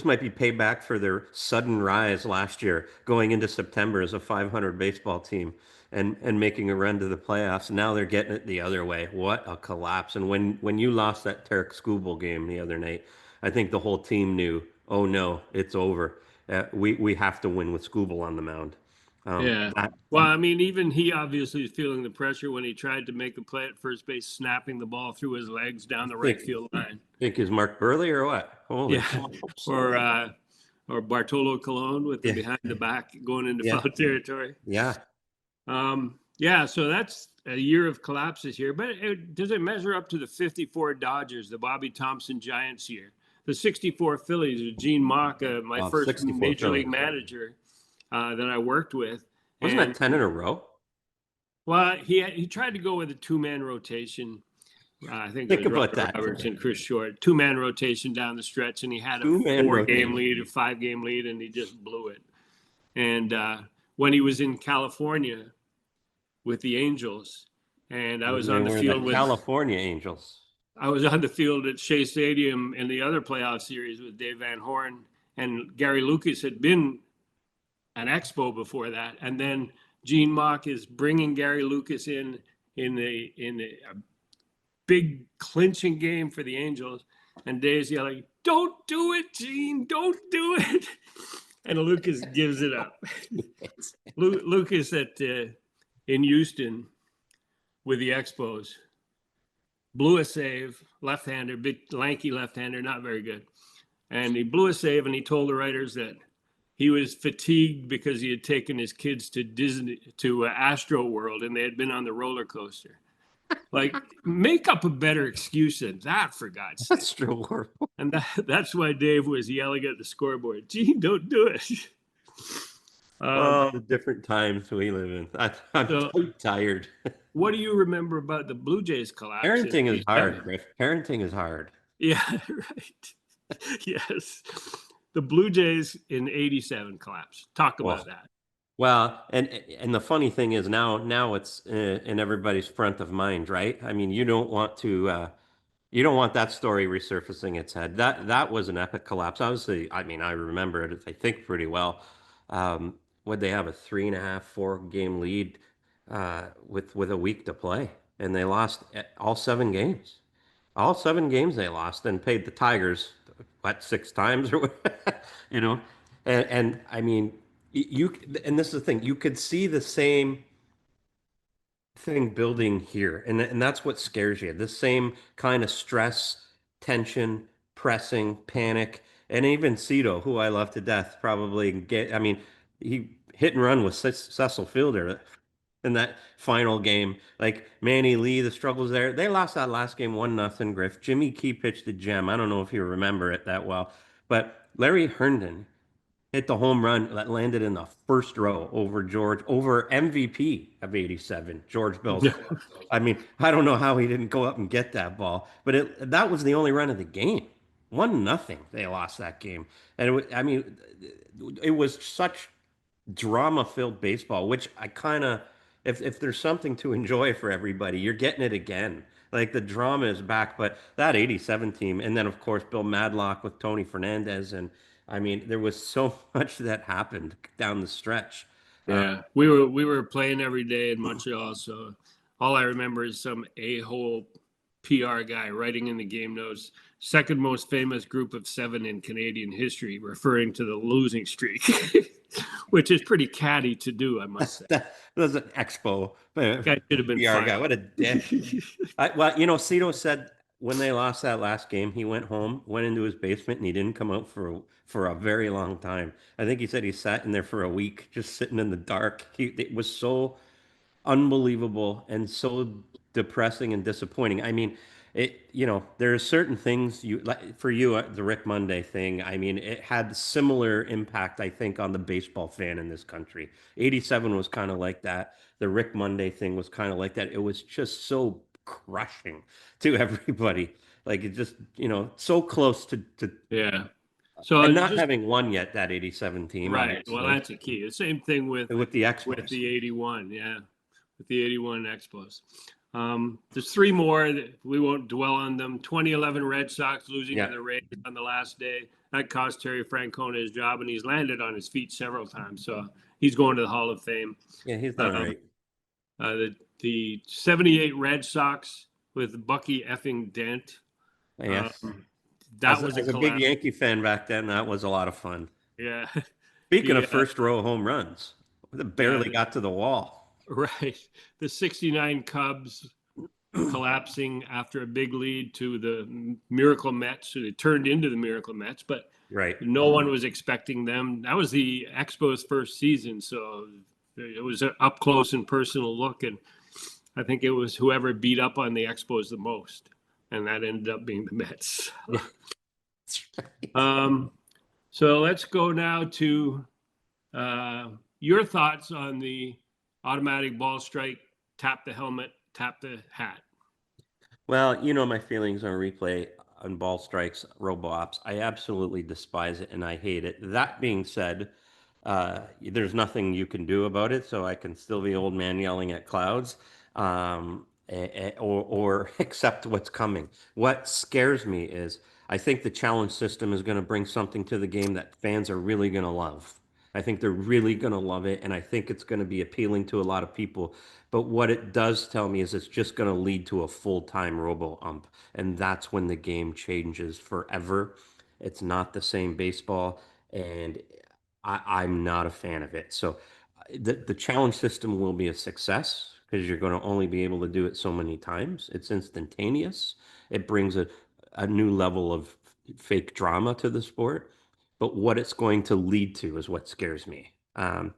S2: might be payback for their sudden rise last year, going into September as a 500 baseball team and making a run to the playoffs. Now they're getting it the other way. What a collapse! And when you lost that Tarek Skubal game the other night, I think the whole team knew, oh no, it's over. We have to win with Skubal on the mound.
S1: Well, I mean, even he obviously is feeling the pressure when he tried to make a play at first base, snapping the ball through his legs down the right field line.
S2: Think is Mark Burley or what?
S1: Holy or Bartolo Colon with the behind the back going into foul territory.
S2: Yeah.
S1: So that's a year of collapses here. But does it measure up to the 54 Dodgers, the Bobby Thompson Giants year? The 64 Phillies, Gene Mauch, my first major league manager that I worked with.
S2: Wasn't that 10 in a row?
S1: Well, he tried to go with a two-man rotation. I think it was Roberts and Chris Short. Two-man rotation down the stretch, and he had a 4-game lead, a 5-game lead, and he just blew it. And when he was in California with the Angels, and I was on the field with
S2: California Angels.
S1: I was on the field at Shea Stadium in the other playoff series with Dave Van Horn, and Gary Lucas had been an Expo before that, and then Gene Mauch is bringing Gary Lucas in a big clinching game for the Angels, and Dave's yelling, "Don't do it, Gene! Don't do it!" And Lucas gives it up. Lucas in Houston with the Expos blew a save, left-hander, big lanky left-hander, not very good. And he blew a save, and he told the writers that he was fatigued because he had taken his kids to Astro World, and they had been on the roller coaster. Like, make up a better excuse than that, for God's sake.
S2: Astro World.
S1: And that's why Dave was yelling at the scoreboard, "Gene, don't do it."
S2: The different times we live in. I'm so tired.
S1: What do you remember about the Blue Jays collapse?
S2: Parenting is hard, Griff. Parenting is hard.
S1: Yeah, right. Yes. The Blue Jays in 87 collapse. Talk about that.
S2: Well, and the funny thing is now it's in everybody's front of mind, right? I mean, you don't want that story resurfacing its head. That was an epic collapse. Obviously, I mean, I remember it, I think, pretty well. Would they have a 3.5, 4-game lead with a week to play, and they lost all 7 games. All 7 games they lost, and paid the Tigers 6 times or and I mean, and this is the thing, you could see the same thing building here, and that's what scares you. The same kind of stress, tension, pressing, panic, and even Cito, who I love to death, probably he hit and run with Cecil Fielder in that final game. Like Manny Lee, the struggles there. They lost that last game 1-0, Griff. Jimmy Key pitched a gem. I don't know if you remember it that well, but Larry Herndon hit the home run that landed in the first row over MVP of 87, George Bell. I mean, I don't know how he didn't go up and get that ball, but that was the only run of the game. 1-0. They lost that game. And it was such drama-filled baseball, which I kind of, if there's something to enjoy for everybody, you're getting it again. Like the drama is back, but that 87 team, and then of course Bill Madlock with Tony Fernandez, and I mean there was so much that happened down the stretch.
S1: Yeah, we were playing every day in Montreal, so all I remember is some a-hole PR guy writing in the game notes, second most famous group of 7 in Canadian history, referring to the losing streak, which is pretty catty to do, I must say.
S2: That was an Expo
S1: Guy should have been
S2: PR guy.
S1: fired.
S2: What a dick. Well, Cito said when they lost that last game, he went home, went into his basement, and he didn't come out for a very long time. I think he said he sat in there for a week, just sitting in the dark. It was so unbelievable and so depressing and disappointing. I mean, there are certain things like for you, the Rick Monday thing. I mean, it had similar impact, I think, on the baseball fan in this country. 87 was kind of like that. The Rick Monday thing was kind of like that. It was just so crushing to everybody. Like it just, so close to
S1: Yeah. So
S2: and not having won yet that 87 team.
S1: Right.
S2: Obviously.
S1: Well, that's a key. The same thing with
S2: the Expos.
S1: With the 81. Yeah. With the 81 Expos. There's 3 more that we won't dwell on them. 2011 Red Sox losing to the Rays on the last day. That cost Terry Francona his job, and he's landed on his feet several times. So he's going to the Hall of Fame.
S2: Yeah, he's done right.
S1: The 78 Red Sox with Bucky effing Dent.
S2: Yes.
S1: That was
S2: a big Yankee fan back then. That was a lot of fun.
S1: Yeah.
S2: Speaking of first row home runs, barely got to the wall.
S1: Right. The 69 Cubs collapsing after a big lead to the Miracle Mets. So they turned into the Miracle Mets, but no one was expecting them. That was the Expos' first season, so it was an up close and personal look, and I think it was whoever beat up on the Expos the most, and that ended up being the Mets. So let's go now to your thoughts on the automatic ball strike, tap the helmet, tap the hat.
S2: Well, my feelings on replay on ball strikes, robo-ops. I absolutely despise it and I hate it. That being said, there's nothing you can do about it, so I can still be old man yelling at clouds, or accept what's coming. What scares me is I think the challenge system is going to bring something to the game that fans are really going to love. I think they're really going to love it, and I think it's going to be appealing to a lot of people. But what it does tell me is it's just going to lead to a full-time robo-ump, and that's when the game changes forever. It's not the same baseball, and I'm not a fan of it. So the challenge system will be a success because you're going to only be able to do it so many times. It's instantaneous. It brings a new level of fake drama to the sport. But what it's going to lead to is what scares me.
S1: Yeah,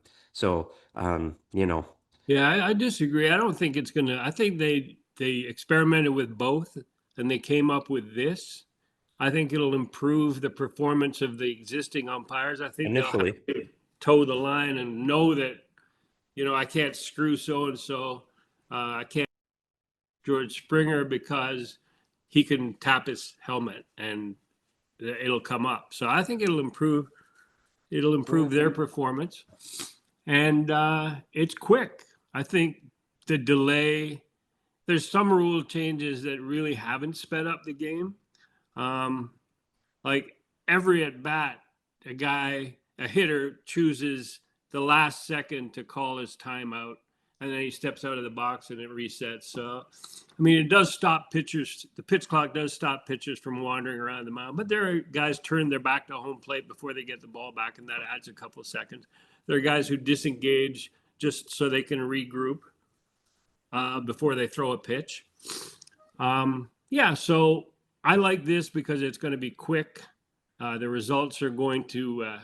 S1: I disagree. I don't think it's going to. I think they experimented with both, and they came up with this. I think it'll improve the performance of the existing umpires. I think
S2: initially
S1: they'll have to toe the line and know that, I can't screw so-and-so. I can't George Springer because he can tap his helmet and it'll come up. So I think it'll improve their performance. And it's quick. I think the delay, there's some rule changes that really haven't sped up the game. Like every at bat, a hitter chooses the last second to call his timeout, and then he steps out of the box and it resets. So, I mean, it does stop pitchers. The pitch clock does stop pitchers from wandering around the mound, but there are guys turn their back to home plate before they get the ball back, and that adds a couple of seconds. There are guys who disengage just so they can regroup before they throw a pitch. So I like this because it's going to be quick. The results are going to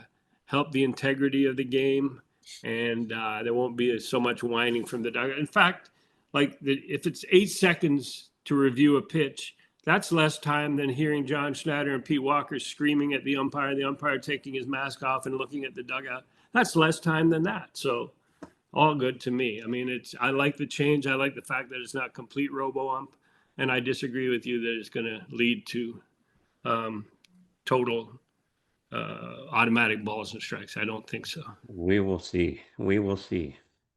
S1: help the integrity of the game, and there won't be so much whining from the dugout. In fact, if it's 8 seconds to review a pitch, that's less time than hearing John Schneider and Pete Walker screaming at the umpire taking his mask off and looking at the dugout. That's less time than that. So all good to me. I mean, I like the change. I like the fact that it's not complete robo-ump, and I disagree with you that it's going to lead to total automatic balls and strikes. I don't think so.
S2: We will see.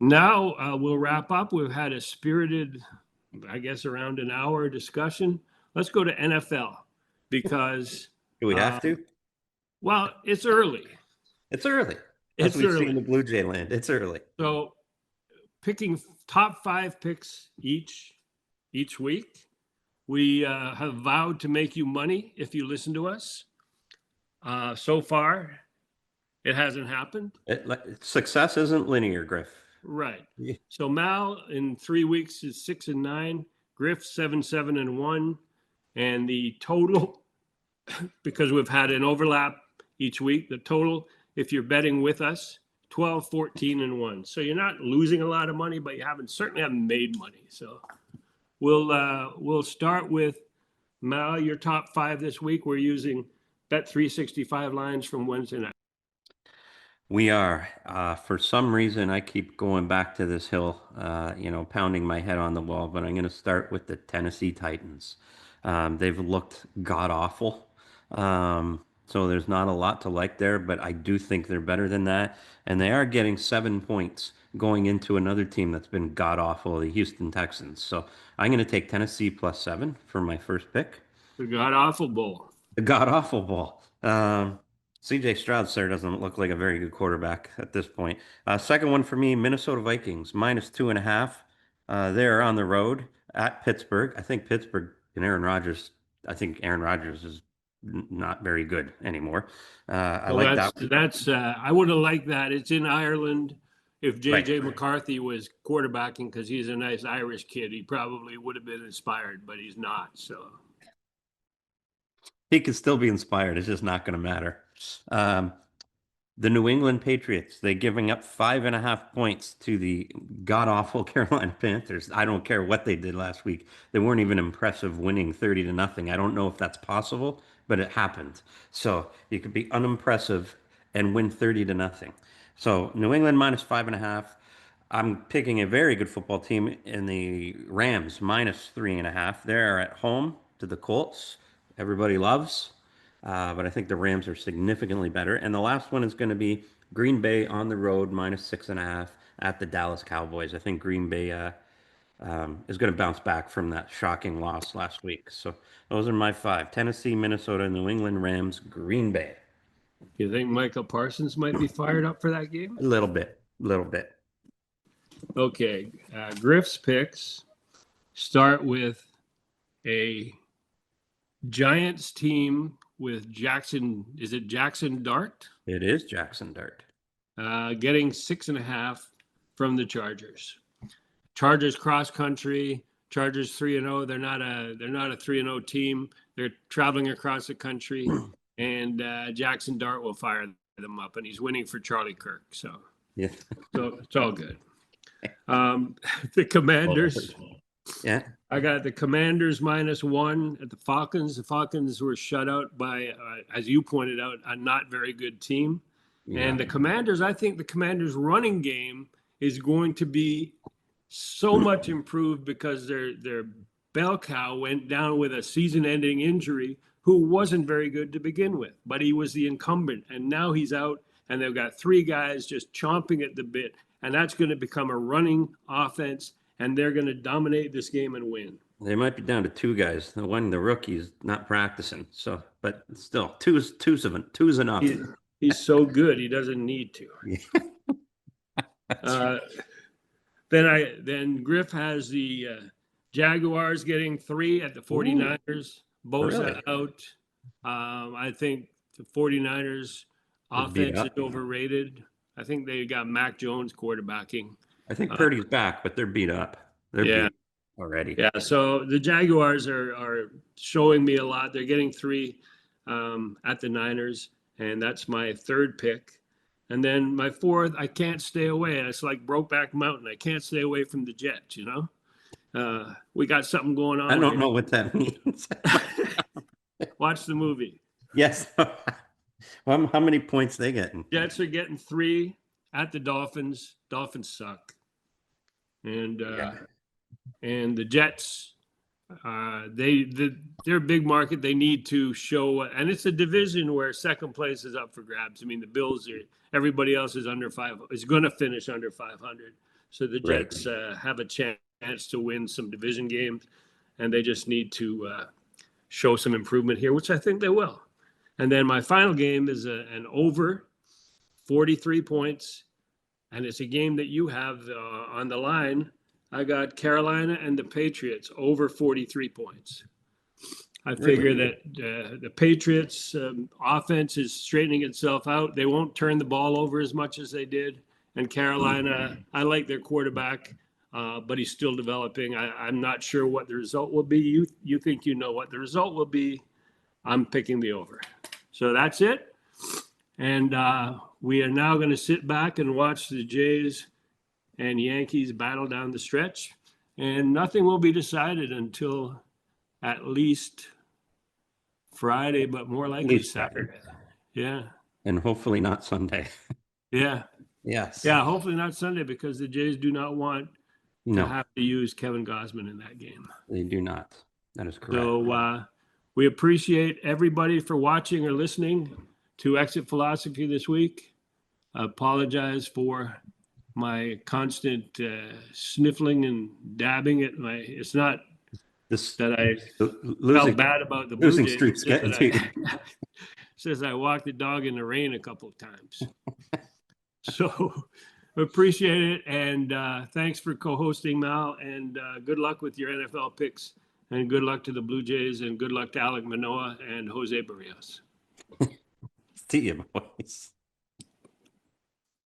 S1: Now we'll wrap up. We've had a spirited I guess, around an hour discussion. Let's go to NFL because.
S2: Do we have to?
S1: Well, it's early.
S2: It's early.
S1: It's
S2: we
S1: early.
S2: see in the Blue Jay land. It's early.
S1: So picking top 5 picks each week. We have vowed to make you money if you listen to us. So far, it hasn't happened.
S2: Success isn't linear, Griff.
S1: Right. Yeah. So Mal in 3 weeks is 6-9. Griff 7-1, and the total, because we've had an overlap each week, the total, if you're betting with us, 12, 14-1. So you're not losing a lot of money, but you certainly haven't made money. So we'll start with Mal, your top 5 this week. We're using Bet365 lines from Wednesday night.
S2: We are. For some reason, I keep going back to this hill, pounding my head on the wall, but I'm going to start with the Tennessee Titans. They've looked god-awful. So there's not a lot to like there, but I do think they're better than that. And they are getting 7 points going into another team that's been god-awful, the Houston Texans. So I'm going to take Tennessee +7 for my first pick.
S1: The god-awful bowl.
S2: The god-awful bowl. C.J. Stroud, sir, doesn't look like a very good quarterback at this point. Second one for me, Minnesota Vikings, -2.5. They're on the road at Pittsburgh. I think Aaron Rodgers is not very good anymore. I would have liked that. It's in Ireland. If J.J. McCarthy was quarterbacking, because he's a nice Irish kid, he probably would have been inspired, but he's not. So he could still be inspired. It's just not going to matter. The New England Patriots, they're giving up 5.5 points to the god-awful Carolina Panthers. I don't care what they did last week. They weren't even impressive, winning 30-0. I don't know if that's possible, but it happened. So you could be unimpressive and win 30-0. So New England -5.5. I'm picking a very good football team in the Rams, -3.5. They're at home to the Colts. Everybody loves. But I think the Rams are significantly better. And the last one is going to be Green Bay on the road, -6.5 at the Dallas Cowboys. I think Green Bay is going to bounce back from that shocking loss last week. So those are my 5. Tennessee, Minnesota, New England, Rams, Green Bay.
S1: You think Michael Parsons might be fired up for that game?
S2: A little bit.
S1: Okay. Griff's picks start with a Giants team with Jackson. Is it Jackson Dart?
S2: It is Jackson Dart.
S1: Getting 6.5 from the Chargers. Chargers cross country. Chargers 3-0. They're not a 3-0 team. They're traveling across the country, and Jackson Dart will fire them up, and he's winning for Charlie Kirk. So
S2: yeah,
S1: so it's all good. The Commanders.
S2: Yeah.
S1: I got the Commanders -1 at the Falcons. The Falcons were shut out by, as you pointed out, a not very good team. Yeah. And the Commanders, I think the Commanders' running game is going to be so much improved because their bell cow went down with a season-ending injury who wasn't very good to begin with, but he was the incumbent. And now he's out, and they've got 3 guys just chomping at the bit, and that's going to become a running offense, and they're going to dominate this game and win.
S2: They might be down to 2 guys. The rookie is not practicing. So, but still, two's enough.
S1: He's so good, he doesn't need to. Then Griff has the Jaguars getting 3 at the 49ers. Bosa out. I think the 49ers offense is overrated. I think they got Mac Jones quarterbacking.
S2: I think Purdy's back, but they're beat up. They're beat already.
S1: Yeah, so the Jaguars are showing me a lot. They're getting 3 at the Niners, and that's my 3rd pick. And then my 4th, I can't stay away. It's like Brokeback Mountain. I can't stay away from the Jets, you know? We got something going on.
S2: I don't know what that means.
S1: Watch the movie.
S2: Yes. Well, how many points they getting?
S1: Jets are getting 3 at the Dolphins. Dolphins suck. And the Jets, they're a big market. They need to show, and it's a division where second place is up for grabs. I mean, the Bills everybody else is going to finish under 500. So the Jets have a chance chance to win some division games, and they just need to show some improvement here, which I think they will. And then my final game is an over 43 points, and it's a game that you have on the line. I got Carolina and the Patriots over 43 points. I figure that the Patriots offense is straightening itself out. They won't turn the ball over as much as they did. And Carolina, I like their quarterback, but he's still developing. I'm not sure what the result will be. You think you know what the result will be. I'm picking the over. So that's it. And we are now going to sit back and watch the Jays and Yankees battle down the stretch. And nothing will be decided until at least Friday, but more likely Saturday. Yeah.
S2: And hopefully not Sunday.
S1: Yeah.
S2: Yes.
S1: Yeah, hopefully not Sunday, because the Jays do not want to have to use Kevin Gausman in that game.
S2: They do not. That is correct.
S1: So we appreciate everybody for watching or listening to Exit Philosophy this week. I apologize for my constant sniffling and dabbing at my. It's not that I felt bad about the Blue
S2: losing
S1: Jays.
S2: streaks getting to you.
S1: Says I walked the dog in the rain a couple of times. So appreciate it, and thanks for co-hosting, Mal, and good luck with your NFL picks, and good luck to the Blue Jays, and good luck to Alek Manoah and Jose Berrios.
S2: See you, boys.